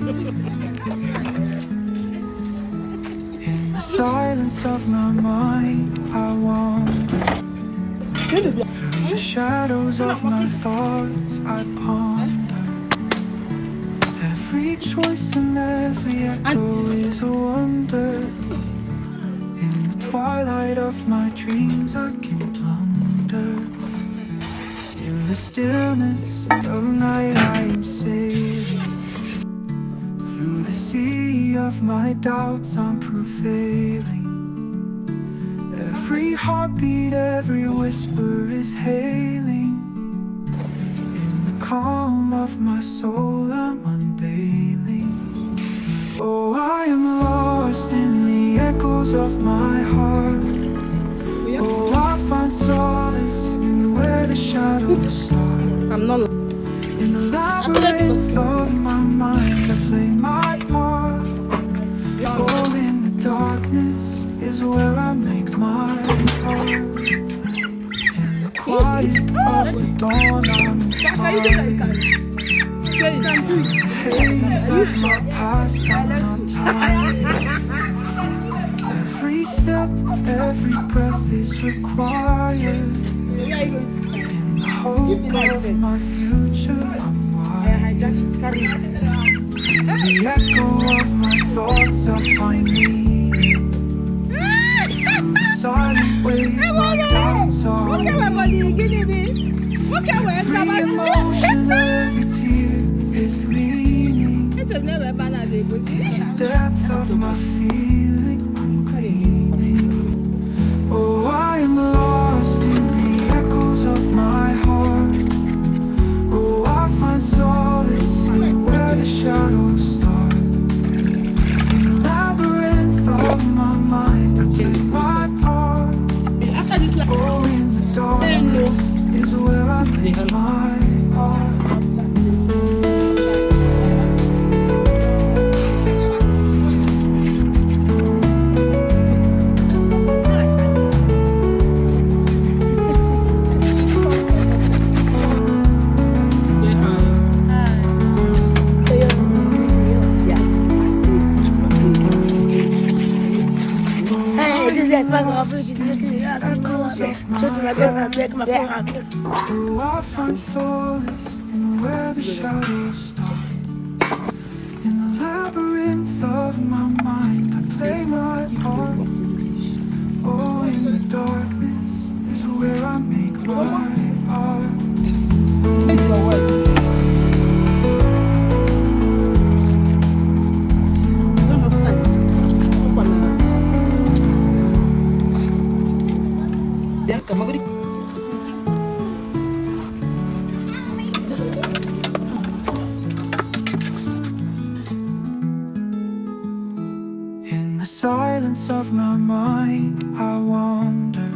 In the silence of my mind, I wander. Through the shadows of my thoughts, I ponder. Every choice and every echo is a wonder. In the twilight of my dreams, I can plunder. In the stillness of night, I am sailing. Through the sea of my doubts, I'm prevailing. Every heartbeat, every whisper is hailing. In the calm of my soul, I'm unveiling. Oh, I am lost in the echoes of my heart. Oh, I find solace in where the shadows start. I'm not. In the labyrinth of my mind, I play my part. Oh, in the darkness is where I make my art. In the quiet of the dawn, I'm inspired. In the haze of my past, I'm not tired. Every step, every breath is required. In the hope of my future, I'm wired. In the echo of my thoughts, I find meaning. Through the silent waves, my doubts are weaving. Every emotion, every tear is leaning. In the depth of my feeling, I'm cleaning. Oh, I am lost in the echoes of my heart. Oh, I find solace in where the shadows start. In the labyrinth of my mind, I play my part. Oh, in the darkness is where I make my art. Oh, I find solace in where the shadows start. In the labyrinth of my mind, I play my part. Oh, in the darkness is where I make my art. In the silence of my mind, I wander.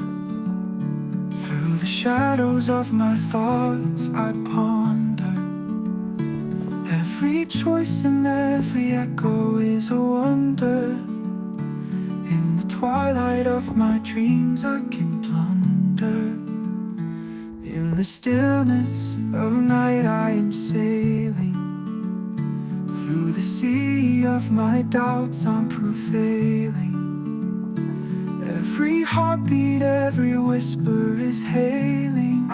Through the shadows of my thoughts, I ponder. Every choice and every echo is a wonder. In the twilight of my dreams, I can plunder. In the stillness of night, I am sailing. Through the sea of my doubts, I'm prevailing. Every heartbeat, every whisper is hailing.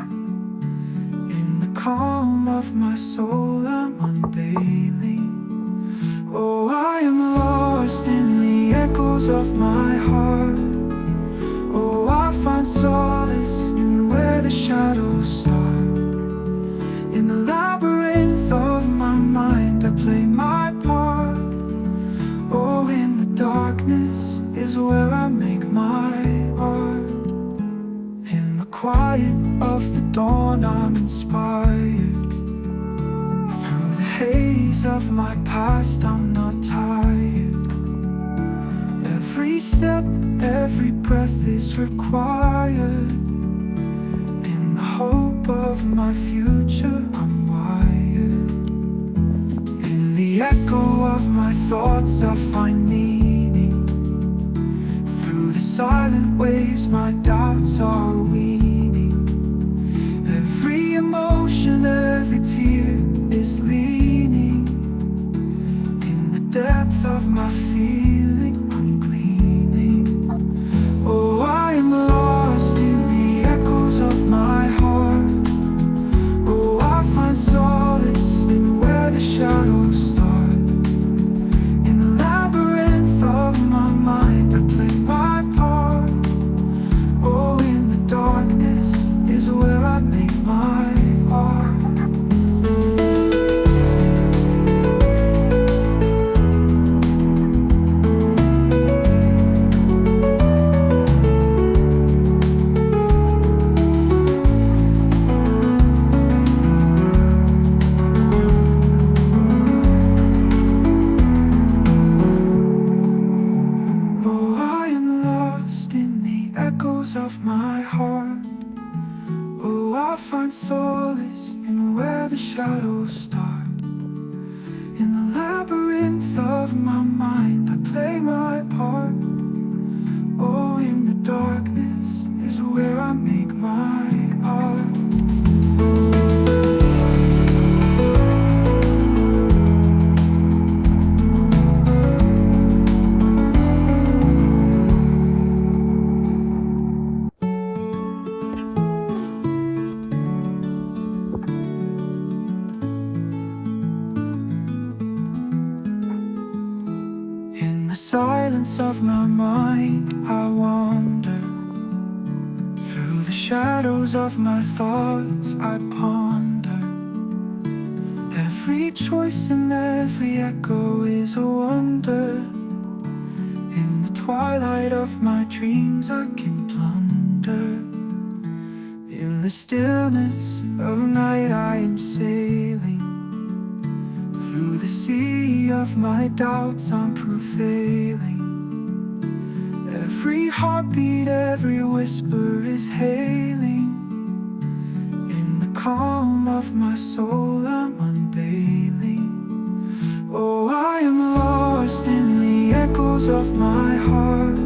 In the calm of my soul, I'm unveiling. Oh, I am lost in the echoes of my heart. Oh, I find solace in where the shadows start. In the labyrinth of my mind, I play my part. Oh, in the darkness is where I make my art. In the quiet of the dawn, I'm inspired. Through the haze of my past, I'm not tired. Every step, every breath is required. In the hope of my future, I'm wired. In the echo of my thoughts, I find meaning. Through the silent waves, my doubts are weaning. Every emotion, every tear is leaning. I find solace in where the shadows start. In the labyrinth of my mind, I play my part. Oh, in the darkness is where I make my art. In the silence of my mind, I wander. Through the shadows of my thoughts, I ponder. Every choice and every echo is a wonder. In the twilight of my dreams, I can plunder. In the stillness of night, I am sailing. Through the sea of my doubts, I'm prevailing. Every heartbeat, every whisper is hailing. In the calm of my soul, I'm unveiling. Oh, I am lost in the echoes of my heart.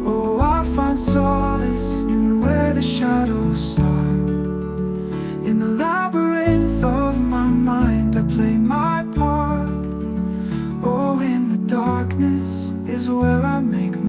Oh, I find so